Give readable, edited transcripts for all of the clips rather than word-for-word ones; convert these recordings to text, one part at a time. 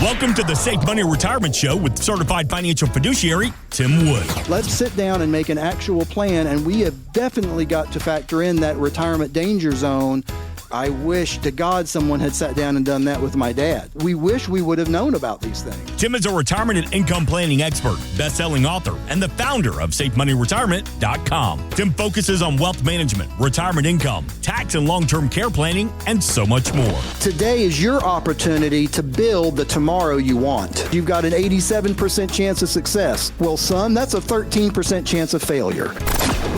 Welcome to the Safe Money Retirement Show with certified financial fiduciary Tim Wood. Let's sit down and make an actual plan, and we have definitely got to factor in that retirement danger zone. I wish to God someone had sat down and done that with my dad. We wish we would have known about these things. Tim is a retirement and income planning expert, best-selling author, and the founder of SafeMoneyRetirement.com. Tim focuses on wealth management, retirement income, tax and long-term care planning, and so much more. Today is your opportunity to build the tomorrow you want. You've got an 87% chance of success. Well, son, that's a 13% chance of failure.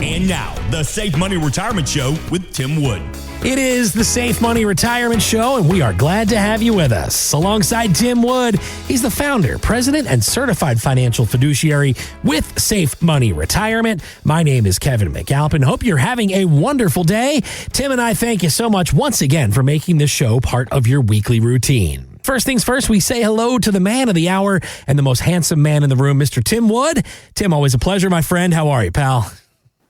And now, the Safe Money Retirement Show with Tim Wood. It is the Safe Money Retirement Show, and we are glad to have you with us. Alongside Tim Wood, he's the founder, president, and certified financial fiduciary with Safe Money Retirement. My name is Kevin McAlpin. Hope you're having a wonderful day. Tim and I thank you so much once again for making this show part of your weekly routine. First things first, we say hello to the man of the hour and the most handsome man in the room, Mr. Tim Wood. Tim, always a pleasure, my friend. How are you, pal?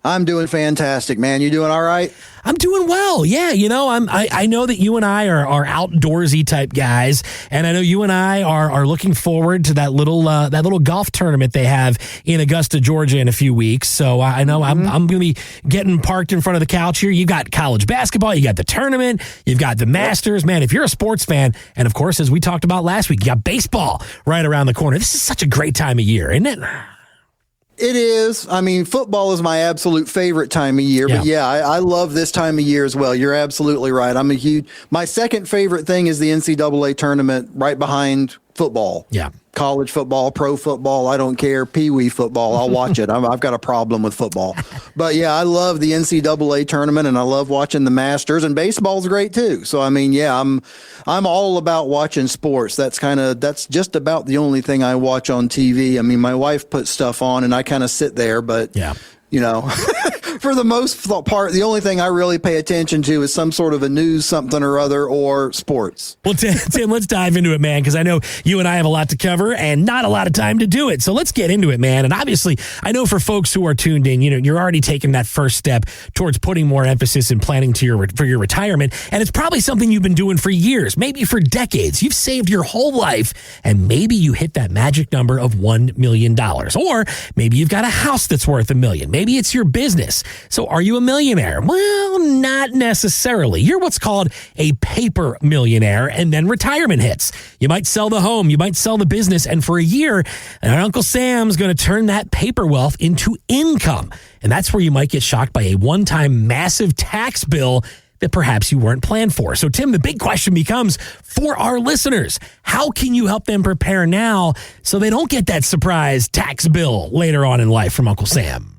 I'm doing fantastic, man. You doing all right? I'm doing well. Yeah, you know, I know that you and I are outdoorsy type guys, and I know you and I are looking forward to that little golf tournament they have in Augusta, Georgia in a few weeks. So I know I'm going to be getting parked in front of the couch here. You got college basketball, you got the tournament, you've got the Masters. Man, if you're a sports fan, and of course, as we talked about last week, you got baseball right around the corner. This is such a great time of year, isn't it? It is. I mean, football is my absolute favorite time of year, but I love this time of year as well. You're absolutely right. My second favorite thing is the NCAA tournament right behind football. Yeah. College football, pro football, I don't care. Pee-wee football, I'll watch it. I've got a problem with football. But yeah, I love the NCAA tournament and I love watching the Masters, and baseball's great too. So I mean, yeah, I'm all about watching sports. That's just about the only thing I watch on TV. I mean, my wife puts stuff on and I kind of sit there, but you know, for the most part, the only thing I really pay attention to is some sort of a news something or other or sports. Well, Tim, let's dive into it, man, because I know you and I have a lot to cover and not a lot of time to do it. So let's get into it, man. And obviously, I know for folks who are tuned in, you know, you're already taking that first step towards putting more emphasis and planning for your retirement. And it's probably something you've been doing for years, maybe for decades. You've saved your whole life, and maybe you hit that magic number of $1 million. Or maybe you've got a house that's worth $1 million. Maybe it's your business. So are you a millionaire? Well, not necessarily. You're what's called a paper millionaire, and then retirement hits. You might sell the home, you might sell the business, and for a year, Uncle Sam's going to turn that paper wealth into income. And that's where you might get shocked by a one-time massive tax bill that perhaps you weren't planned for. So, Tim, the big question becomes, for our listeners, how can you help them prepare now so they don't get that surprise tax bill later on in life from Uncle Sam?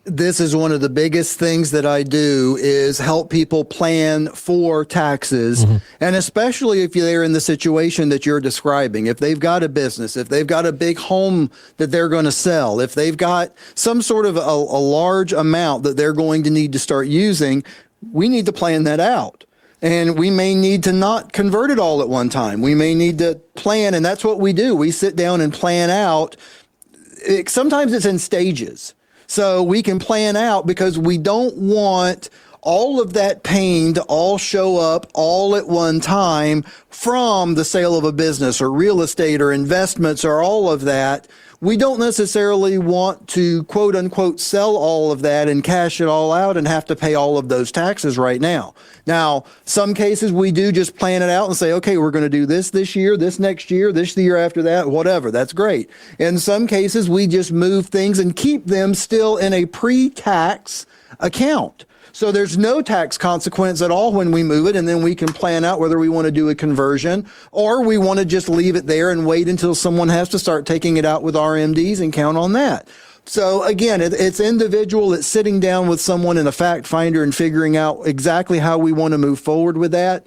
This is one of the biggest things that I do is help people plan for taxes. And especially if they're in the situation that you're describing, if they've got a business, if they've got a big home that they're going to sell, if they've got some sort of a large amount that they're going to need to start using, we need to plan that out. And we may need to not convert it all at one time. We may need to plan, and that's what we do. We sit down and plan out. Sometimes it's in stages. So we can plan out because we don't want all of that pain to all show up all at one time from the sale of a business or real estate or investments or all of that. We don't necessarily want to, quote unquote, sell all of that and cash it all out and have to pay all of those taxes right now. Now, some cases we do just plan it out and say, okay, we're going to do this year, this next year, this the year after that, whatever. That's great. In some cases, we just move things and keep them still in a pre-tax account. So there's no tax consequence at all when we move it, and then we can plan out whether we want to do a conversion or we want to just leave it there and wait until someone has to start taking it out with RMDs and count on that. So again, it's individual. It's sitting down with someone and a fact finder and figuring out exactly how we want to move forward with that.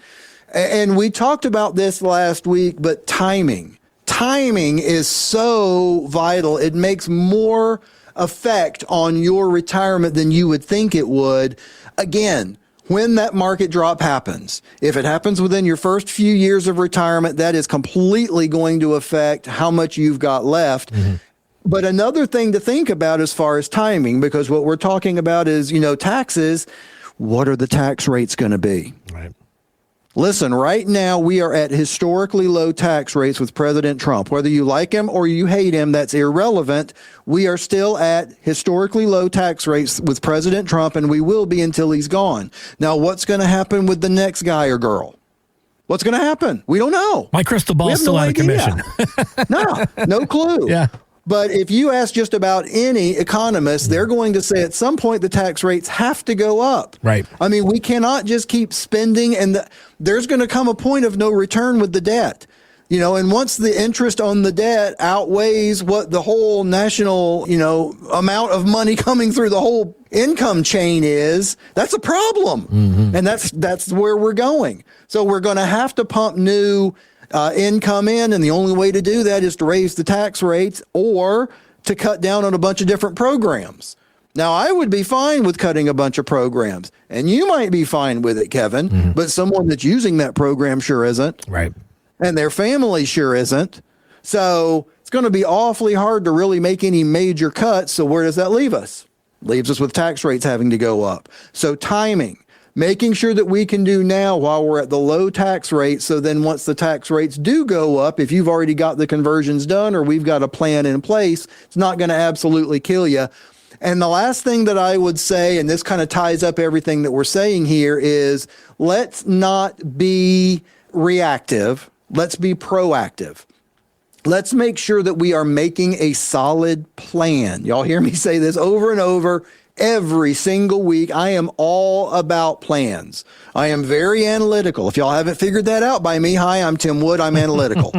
And we talked about this last week, but timing is so vital. It makes more effect on your retirement than you would think it would. Again, when that market drop happens, if it happens within your first few years of retirement, that is completely going to affect how much you've got left. But another thing to think about as far as timing, because what we're talking about is, taxes, what are the tax rates going to be? Right. Listen, right now we are at historically low tax rates with President Trump. Whether you like him or you hate him, that's irrelevant. We are still at historically low tax rates with President Trump, and we will be until he's gone. Now, what's going to happen with the next guy or girl? What's going to happen? We don't know. My crystal ball's still out of commission. No clue. Yeah. But if you ask just about any economist, they're going to say at some point the tax rates have to go up. Right. I mean, we cannot just keep spending, and there's going to come a point of no return with the debt. And once the interest on the debt outweighs what the whole national, amount of money coming through the whole income chain is, that's a problem. Mm-hmm. And that's where we're going. So we're going to have to pump new income in, and the only way to do that is to raise the tax rates or to cut down on a bunch of different programs. Now, I would be fine with cutting a bunch of programs, and you might be fine with it, Kevin, but someone that's using that program sure isn't. Right. And their family sure isn't. So it's going to be awfully hard to really make any major cuts. So where does that leave us? Leaves us with tax rates having to go up. So timing. Making sure that we can do now while we're at the low tax rate. So then once the tax rates do go up, if you've already got the conversions done or we've got a plan in place, it's not going to absolutely kill you. And the last thing that I would say, and this kind of ties up everything that we're saying here, is let's not be reactive. Let's be proactive. Let's make sure that we are making a solid plan. Y'all hear me say this over and over. Every single week, I am all about plans. I am very analytical. If y'all haven't figured that out by me, hi, I'm Tim Wood. I'm analytical.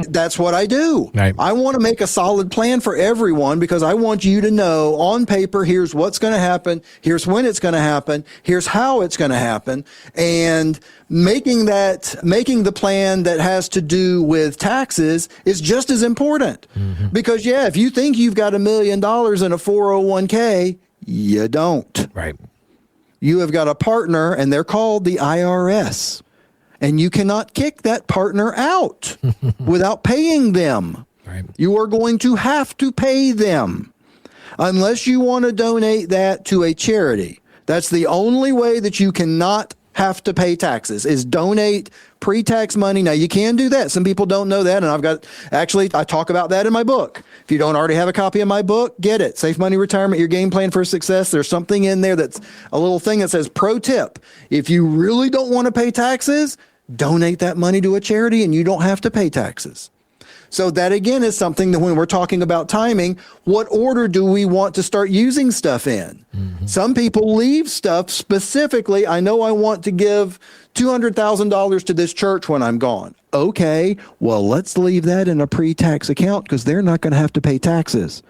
That's what I do. Right. I want to make a solid plan for everyone because I want you to know on paper, here's what's going to happen. Here's when it's going to happen. Here's how it's going to happen. And making the plan that has to do with taxes is just as important. Mm-hmm. Because, if you think you've got $1 million in a 401k, you don't. Right. You have got a partner, and they're called the IRS. And you cannot kick that partner out without paying them. Right. You are going to have to pay them unless you want to donate that to a charity. That's the only way that you cannot have to pay taxes, is donate pre-tax money. Now, you can do that. Some people don't know that, and I talk about that in my book. If you don't already have a copy of my book, get it. Safe Money Retirement, Your Game Plan for Success. There's something in there that's a little thing that says, pro tip. If you really don't want to pay taxes, donate that money to a charity, and you don't have to pay taxes. So that, again, is something that when we're talking about timing, what order do we want to start using stuff in? Mm-hmm. Some people leave stuff specifically. I know I want to give $200,000 to this church when I'm gone. Okay, well, let's leave that in a pre-tax account because they're not going to have to pay taxes.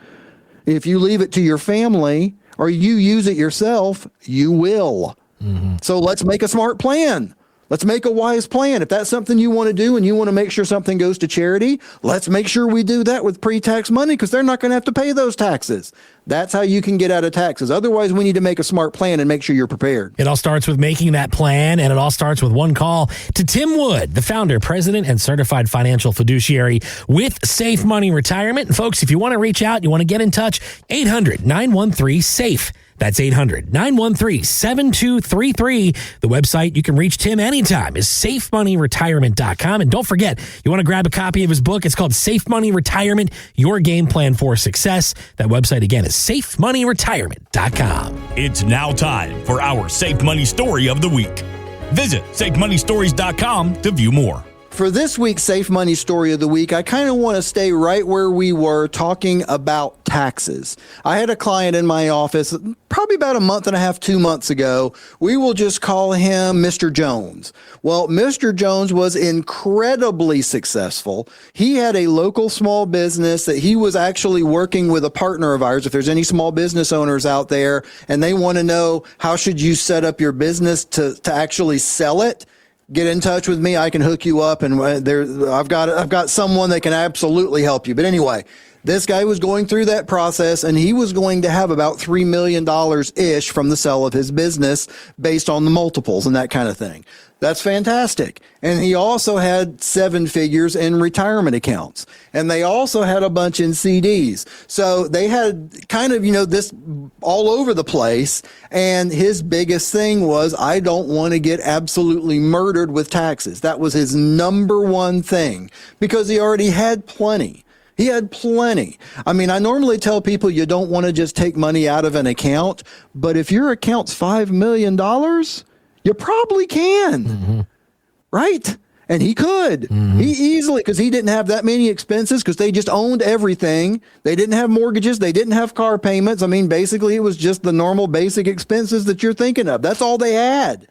If you leave it to your family or you use it yourself, you will. Mm-hmm. So let's make a smart plan. Let's make a wise plan. If that's something you want to do and you want to make sure something goes to charity, let's make sure we do that with pre-tax money because they're not going to have to pay those taxes. That's how you can get out of taxes. Otherwise, we need to make a smart plan and make sure you're prepared. It all starts with making that plan, and it all starts with one call to Tim Wood, the founder, president, and certified financial fiduciary with Safe Money Retirement. And folks, if you want to reach out, you want to get in touch, 800-913-SAFE. That's 800-913-7233. The website you can reach Tim anytime is safemoneyretirement.com. And don't forget, you want to grab a copy of his book. It's called Safe Money Retirement, Your Game Plan for Success. That website, again, is safemoneyretirement.com. It's now time for our Safe Money Story of the Week. Visit safemoneystories.com to view more. For this week's Safe Money Story of the Week, I kind of want to stay right where we were talking about taxes. I had a client in my office probably about a month and a half, 2 months ago. We will just call him Mr. Jones. Well, Mr. Jones was incredibly successful. He had a local small business that he was actually working with a partner of ours. If there's any small business owners out there and they want to know how should you set up your business to actually sell it, get in touch with me. I can hook you up, and I've got someone that can absolutely help you. But anyway, This guy was going through that process, and he was going to have about $3 million ish from the sale of his business based on the multiples and that kind of thing. That's fantastic. And he also had 7 figures in retirement accounts. And they also had a bunch in CDs. So they had kind of, this all over the place. And his biggest thing was, I don't want to get absolutely murdered with taxes. That was his number one thing, because he already had plenty. He had plenty. I mean, I normally tell people you don't want to just take money out of an account, but if your account's $5 million, you probably can, right? And he could. He easily, because he didn't have that many expenses, because they just owned everything. They didn't have mortgages. They didn't have car payments. I mean, basically, it was just the normal basic expenses that you're thinking of. That's all they had.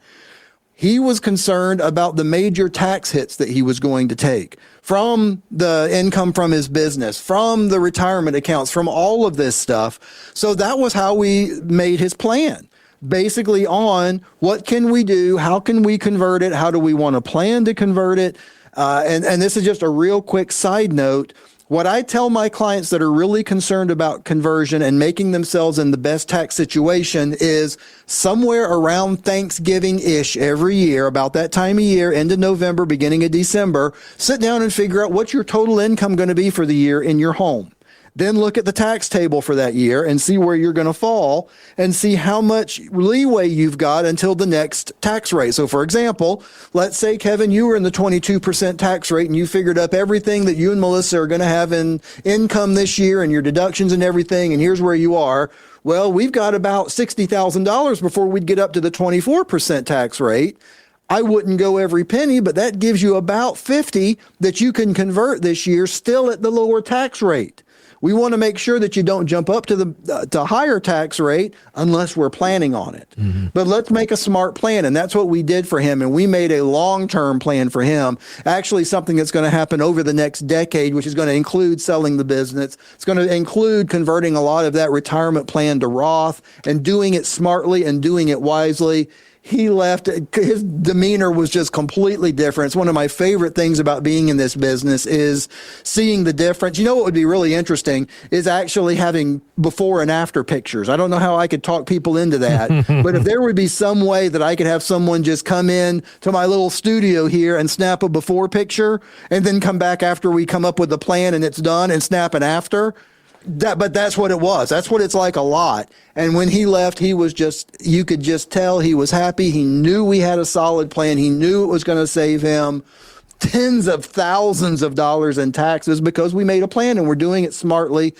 He was concerned about the major tax hits that he was going to take from the income from his business, from the retirement accounts, from all of this stuff. So that was how we made his plan. Basically on what can we do? How can we convert it? How do we want to plan to convert it? And this is just a real quick side note. What I tell my clients that are really concerned about conversion and making themselves in the best tax situation is somewhere around Thanksgiving-ish every year, about that time of year, end of November, beginning of December, sit down and figure out what's your total income going to be for the year in your home. Then look at the tax table for that year and see where you're going to fall and see how much leeway you've got until the next tax rate. So, for example, let's say, Kevin, you were in the 22% tax rate and you figured up everything that you and Melissa are going to have in income this year and your deductions and everything, and here's where you are. Well, we've got about $60,000 before we'd get up to the 24% tax rate. I wouldn't go every penny, but that gives you about 50 that you can convert this year still at the lower tax rate. We want to make sure that you don't jump up to the higher tax rate unless we're planning on it. But let's make a smart plan, and that's what we did for him. And we made a long-term plan for him, actually something that's going to happen over the next decade, which is going to include selling the business. It's going to include converting a lot of that retirement plan to Roth and doing it smartly and doing it wisely. He left, his demeanor was just completely different. It's one of my favorite things about being in this business is seeing the difference. You know what would be really interesting is actually having before and after pictures. I don't know how I could talk people into that, but if there would be some way that I could have someone just come in to my little studio here and snap a before picture and then come back after we come up with the plan and it's done and snap an after. But that's what it was. That's what it's like a lot. And when he left, he was just, you could just tell he was happy. He knew we had a solid plan. He knew it was going to save him tens of thousands of dollars in taxes because we made a plan and we're doing it smartly.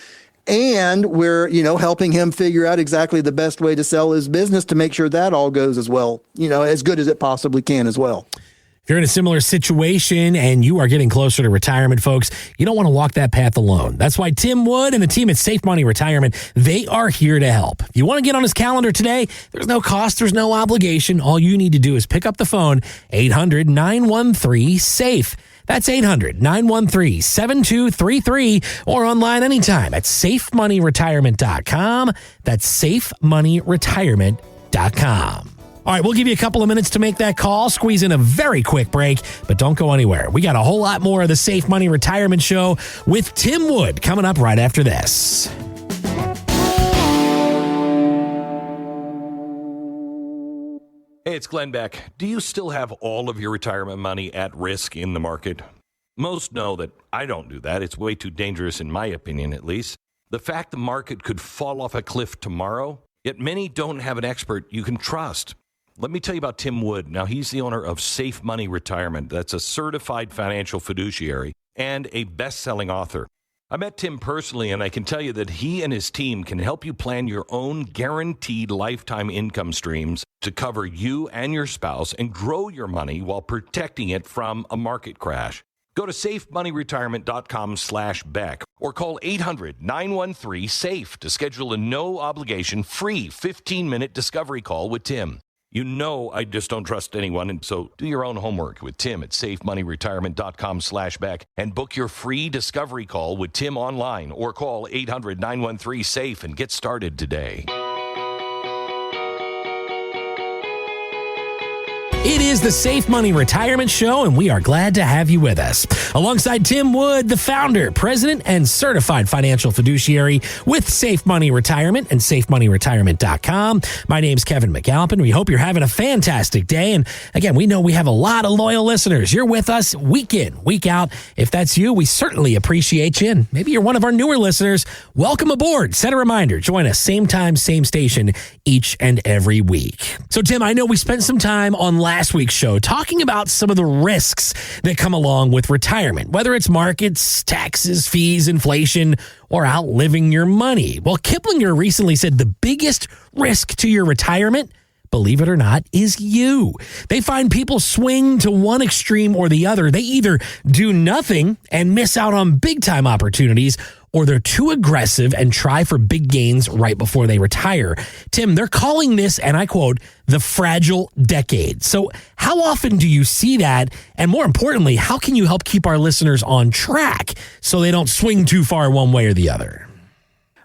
And we're, helping him figure out exactly the best way to sell his business to make sure that all goes as well, as good as it possibly can as well. If you're in a similar situation and you are getting closer to retirement, folks, you don't want to walk that path alone. That's why Tim Wood and the team at Safe Money Retirement, they are here to help. If you want to get on his calendar today, there's no cost, there's no obligation. All you need to do is pick up the phone, 800-913-SAFE. That's 800-913-7233 or online anytime at safemoneyretirement.com. That's safemoneyretirement.com. All right, we'll give you a couple of minutes to make that call, squeeze in a very quick break, but don't go anywhere. We got a whole lot more of the Safe Money Retirement Show with Tim Wood coming up right after this. Hey, it's Glenn Beck. Do you still have all of your retirement money at risk in the market? Most know that I don't do that. It's way too dangerous, in my opinion, at least. The fact the market could fall off a cliff tomorrow, yet many don't have an expert you can trust. Let me tell you about Tim Wood. Now, he's the owner of Safe Money Retirement. That's a certified financial fiduciary and a best-selling author. I met Tim personally, and I can tell you that he and his team can help you plan your own guaranteed lifetime income streams to cover you and your spouse and grow your money while protecting it from a market crash. Go to safemoneyretirement.com/Beck or call 800-913-SAFE to schedule a no-obligation free 15-minute discovery call with Tim. You know I just don't trust anyone, and so do your own homework with Tim at safemoneyretirement.com/Beck and book your free discovery call with Tim online or call 800-913-SAFE and get started today. It is the Safe Money Retirement Show, and we are glad to have you with us. Alongside Tim Wood, the founder, president, and certified financial fiduciary with Safe Money Retirement and SafeMoneyRetirement.com. My name's Kevin McAlpin. We hope you're having a fantastic day. And again, we know we have a lot of loyal listeners. You're with us week in, week out. If that's you, we certainly appreciate you. And maybe you're one of our newer listeners. Welcome aboard. Set a reminder. Join us same time, same station each and every week. So, Tim, I know we spent some time on last week's show talking about some of the risks that come along with retirement, whether it's markets, taxes, fees, inflation, or outliving your money. Well, Kiplinger recently said the biggest risk to your retirement, believe it or not, is you. They find people swing to one extreme or the other. They either do nothing and miss out on big time opportunities, or they're too aggressive and try for big gains right before they retire. Tim, they're calling this, and I quote, the fragile decade. So how often do you see that? And more importantly, how can you help keep our listeners on track so they don't swing too far one way or the other?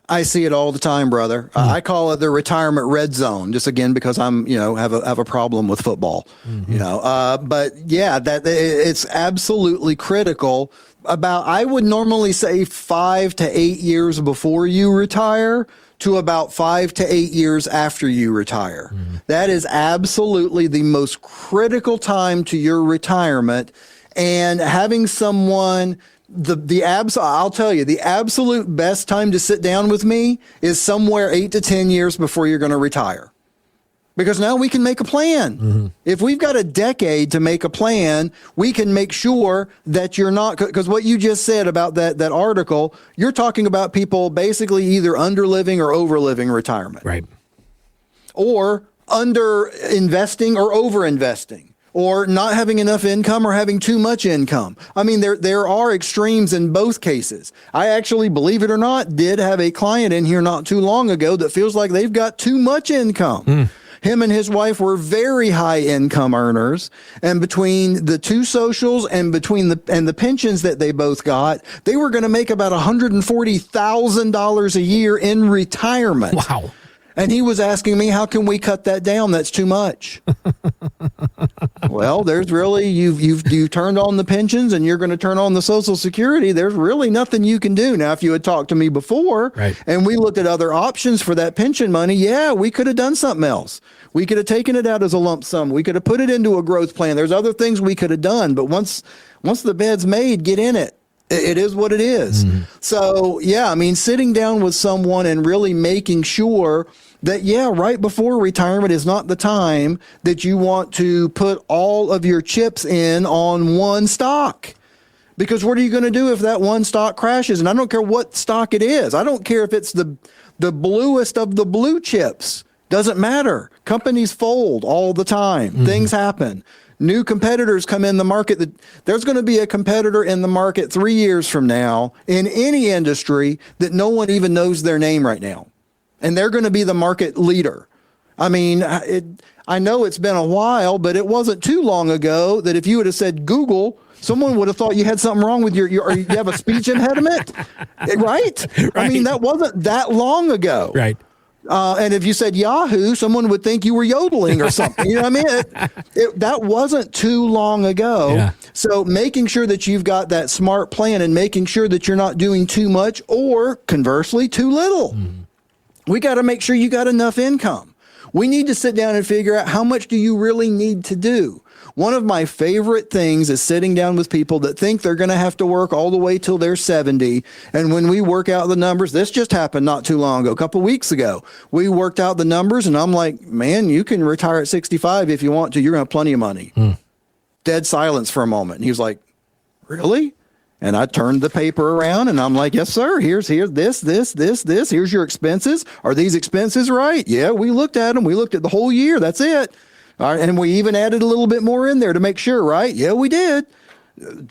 I see it all the time, brother. I call it the retirement red zone, just again because I'm, have a problem with football, But yeah, that it's absolutely critical. I would normally say 5 to 8 years before you retire to about 5 to 8 years after you retire. That is absolutely the most critical time to your retirement, and having someone. I'll tell you, the absolute best time to sit down with me is somewhere 8 to 10 years before you're going to retire. Because now we can make a plan. If we've got a decade to make a plan, we can make sure that you're not, because what you just said about that article, you're talking about people basically either underliving or overliving retirement. Right. Or under investing or over investing, or not having enough income or having too much income. I mean, there are extremes in both cases. I actually, believe it or not, did have a client in here not too long ago that feels like they've got too much income. Him and his wife were very high income earners, and between the two socials and between the pensions that they both got, they were going to make about $140,000 a year in retirement. Wow. And he was asking me, how can we cut that down? That's too much. Well, there's really, you've turned on the pensions and you're going to turn on the Social Security. There's really nothing you can do. Now, if you had talked to me before and we looked at other options for that pension money, yeah, we could have done something else. We could have taken it out as a lump sum. We could have put it into a growth plan. There's other things we could have done. But once the bed's made, get in it. It is what it is. So, yeah, I mean, sitting down with someone and really making sure that, yeah, right before retirement is not the time that you want to put all of your chips in on one stock. Because what are you going to do if that one stock crashes? And I don't care what stock it is. I don't care if it's the bluest of the blue chips. Doesn't matter. Companies fold all the time. Things happen. New competitors come in the market. There's going to be a competitor in the market 3 years from now in any industry that no one even knows their name right now. And they're going to be the market leader. I mean, I know it's been a while, but it wasn't too long ago that if you would have said Google, someone would have thought you had something wrong with or you have a speech impediment, right? I mean, that wasn't that long ago. Right. And if you said Yahoo, someone would think you were yodeling or something. You know what I mean? That wasn't too long ago. Yeah. So making sure that you've got that smart plan and making sure that you're not doing too much or conversely too little. We got to make sure you got enough income. We need to sit down and figure out how much do you really need to do. One of my favorite things is sitting down with people that think they're going to have to work all the way till they're 70. And when we work out the numbers, this just happened not too long ago, a couple of weeks ago. We worked out the numbers and I'm like, man, you can retire at 65 if you want to. You're going to have plenty of money. Dead silence for a moment. And he was like, really? And I turned the paper around and I'm like, yes, sir. Here's this. Here's your expenses. Are these expenses right? Yeah, we looked at them. We looked at the whole year. That's it. All right, and we even added a little bit more in there to make sure, right? Yeah, we did.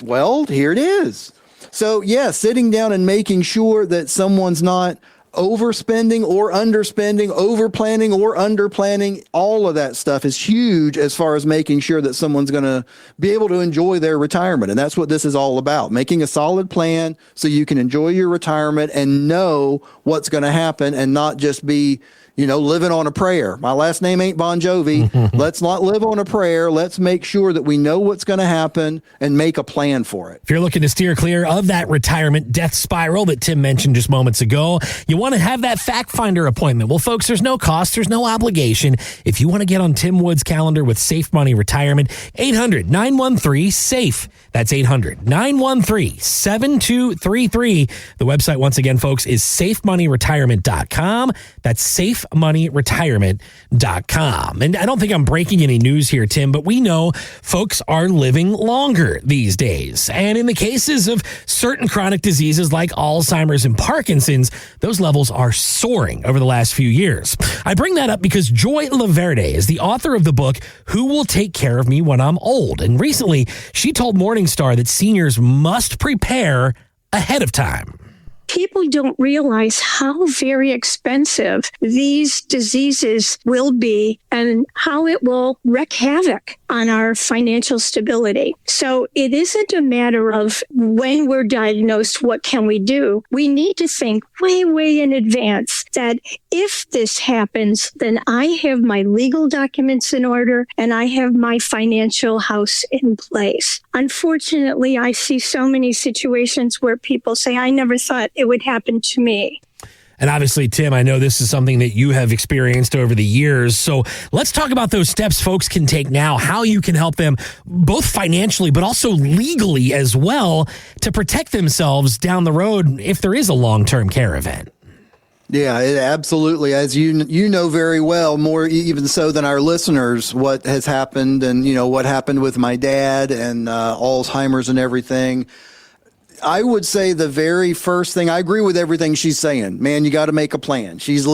Well, here it is. So, yeah, sitting down and making sure that someone's not overspending or underspending, over planning or under planning, all of that stuff is huge as far as making sure that someone's going to be able to enjoy their retirement. And that's what this is all about, making a solid plan so you can enjoy your retirement and know what's going to happen and not just be, living on a prayer. My last name ain't Bon Jovi. Let's not live on a prayer. Let's make sure that we know what's going to happen and make a plan for it. If you're looking to steer clear of that retirement death spiral that Tim mentioned just moments ago, you want to have that fact finder appointment. Well, folks, there's no cost. There's no obligation. If you want to get on Tim Wood's calendar with Safe Money Retirement, 800-913-SAFE. That's 800-913-7233. The website, once again, folks, is safemoneyretirement.com. That's safemoneyretirement.com. And I don't think I'm breaking any news here, Tim, but we know folks are living longer these days. And in the cases of certain chronic diseases like Alzheimer's and Parkinson's, those levels are soaring over the last few years. I bring that up because Joy Laverde is the author of the book, Who Will Take Care of Me When I'm Old? And recently, she told Morningstar that seniors must prepare ahead of time. People don't realize how very expensive these diseases will be and how it will wreak havoc on our financial stability. So it isn't a matter of when we're diagnosed, what can we do? We need to think way, way in advance that if this happens, then I have my legal documents in order and I have my financial house in place. Unfortunately, I see so many situations where people say, I never thought it would happen to me. And obviously, Tim, I know this is something that you have experienced over the years. So let's talk about those steps folks can take now, how you can help them both financially, but also legally as well to protect themselves down the road if there is a long-term care event. Yeah, absolutely. As you know very well, more even so than our listeners, what has happened and, what happened with my dad and Alzheimer's and everything. I would say the very first thing, I agree with everything she's saying. Man, you got to make a plan. She's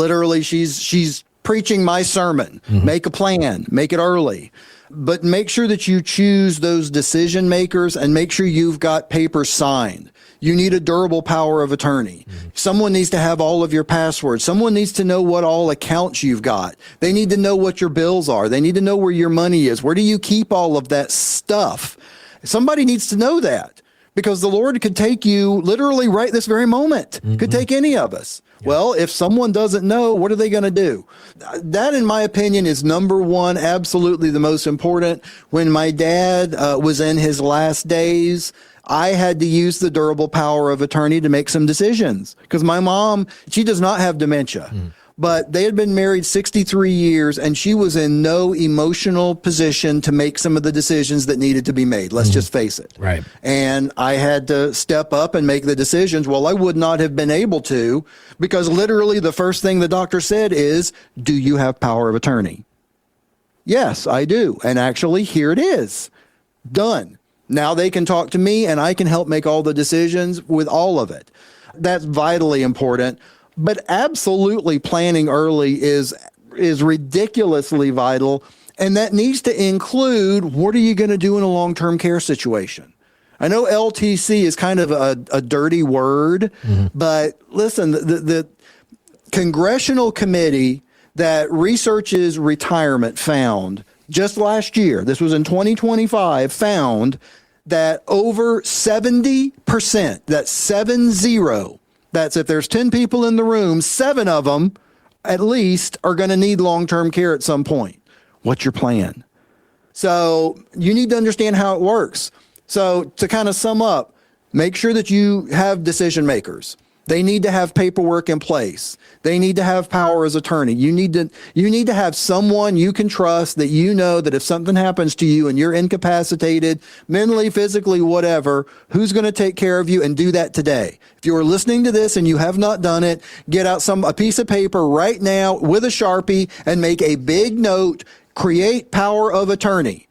preaching my sermon. Mm-hmm. Make a plan, make it early. But make sure that you choose those decision makers and make sure you've got papers signed. You need a durable power of attorney. Mm-hmm. Someone needs to have all of your passwords. Someone needs to know what all accounts you've got. They need to know what your bills are. They need to know where your money is. Where do you keep all of that stuff? Somebody needs to know that because the Lord could take you literally right this very moment. Mm-hmm. Could take any of us. Yeah. Well, if someone doesn't know, what are they going to do? That, in my opinion, is number one, absolutely the most important. When my dad was in his last days, I had to use the durable power of attorney to make some decisions because my mom, she does not have dementia, but they had been married 63 years and she was in no emotional position to make some of the decisions that needed to be made. Let's just face it. Right. And I had to step up and make the decisions. Well, I would not have been able to because literally the first thing the doctor said is, do you have power of attorney? Yes, I do. And actually, here it is. Done. Now they can talk to me and I can help make all the decisions with all of it. That's vitally important. But absolutely planning early is ridiculously vital. And that needs to include, what are you going to do in a long-term care situation? I know LTC is kind of a dirty word, but listen, the congressional committee that researches retirement found just last year, this was in 2025, found that over 70%, that's 70, that's if there's 10 people in the room, 7 of them at least are going to need long-term care at some point. What's your plan? So you need to understand how it works. So to kind of sum up, make sure that you have decision makers. They need to have paperwork in place. They need to have power as attorney. You need to have someone you can trust that you know that if something happens to you and you're incapacitated, mentally, physically, whatever, who's going to take care of you and do that today. If you are listening to this and you have not done it, get out a piece of paper right now with a Sharpie and make a big note, create power of attorney.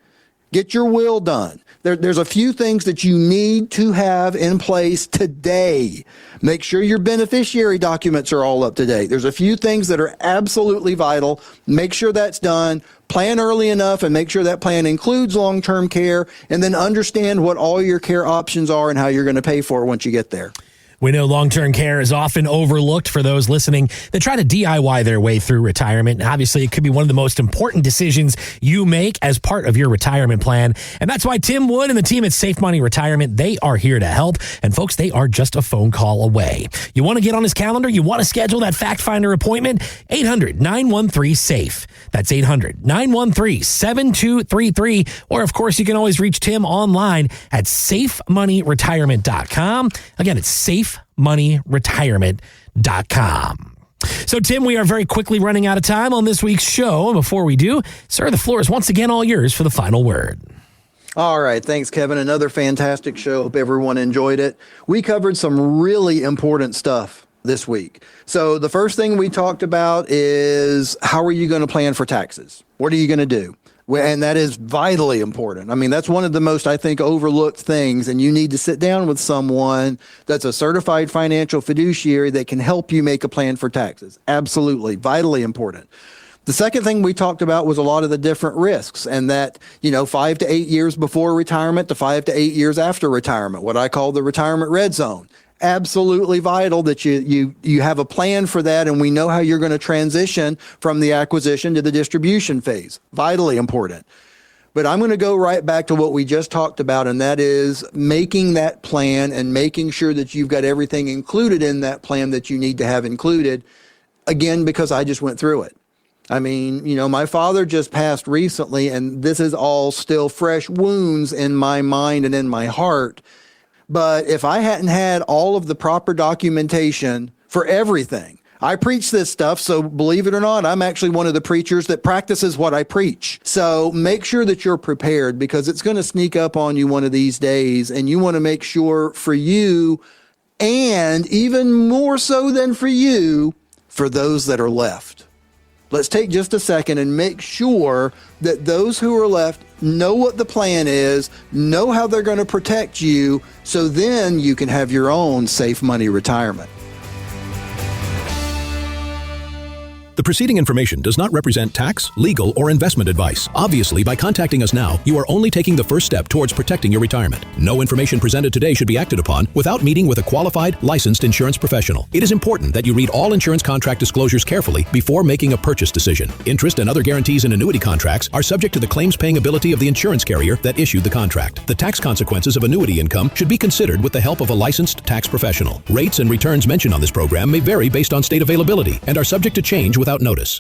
Get your will done. There's a few things that you need to have in place today. Make sure your beneficiary documents are all up to date. There's a few things that are absolutely vital. Make sure that's done. Plan early enough and make sure that plan includes long-term care, and then understand what all your care options are and how you're going to pay for it once you get there. We know long-term care is often overlooked for those listening that try to DIY their way through retirement. Obviously, it could be one of the most important decisions you make as part of your retirement plan. And that's why Tim Wood and the team at Safe Money Retirement, they are here to help. And folks, they are just a phone call away. You want to get on his calendar? You want to schedule that fact finder appointment? 800-913-SAFE. That's 800-913-7233. Or, of course, you can always reach Tim online at safemoneyretirement.com. Again, it's safemoneyretirement.com. So, Tim, we are very quickly running out of time on this week's show. And before we do, sir, the floor is once again all yours for the final word. All right. Thanks, Kevin. Another fantastic show. Hope everyone enjoyed it. We covered some really important stuff this week. So the first thing we talked about is how are you going to plan for taxes? What are you going to do? And that is vitally important. I mean, that's one of the most, I think, overlooked things. And you need to sit down with someone that's a certified financial fiduciary that can help you make a plan for taxes. Absolutely. Vitally important. The second thing we talked about was a lot of the different risks, and that, 5 to 8 years before retirement to 5 to 8 years after retirement, what I call the retirement red zone. Absolutely vital that you have a plan for that, and we know how you're going to transition from the acquisition to the distribution phase. Vitally important. But I'm going to go right back to what we just talked about, and that is making that plan and making sure that you've got everything included in that plan that you need to have included, again, because I just went through it. I mean, my father just passed recently, and this is all still fresh wounds in my mind and in my heart. But if I hadn't had all of the proper documentation for everything, I preach this stuff, so believe it or not, I'm actually one of the preachers that practices what I preach. So make sure that you're prepared, because it's going to sneak up on you one of these days, and you want to make sure for you, and even more so than for you, for those that are left. Let's take just a second and make sure that those who are left know what the plan is, know how they're going to protect you, so then you can have your own safe money retirement. The preceding information does not represent tax, legal, or investment advice. Obviously, by contacting us now, you are only taking the first step towards protecting your retirement. No information presented today should be acted upon without meeting with a qualified, licensed insurance professional. It is important that you read all insurance contract disclosures carefully before making a purchase decision. Interest and other guarantees in annuity contracts are subject to the claims-paying ability of the insurance carrier that issued the contract. The tax consequences of annuity income should be considered with the help of a licensed tax professional. Rates and returns mentioned on this program may vary based on state availability and are subject to change without notice.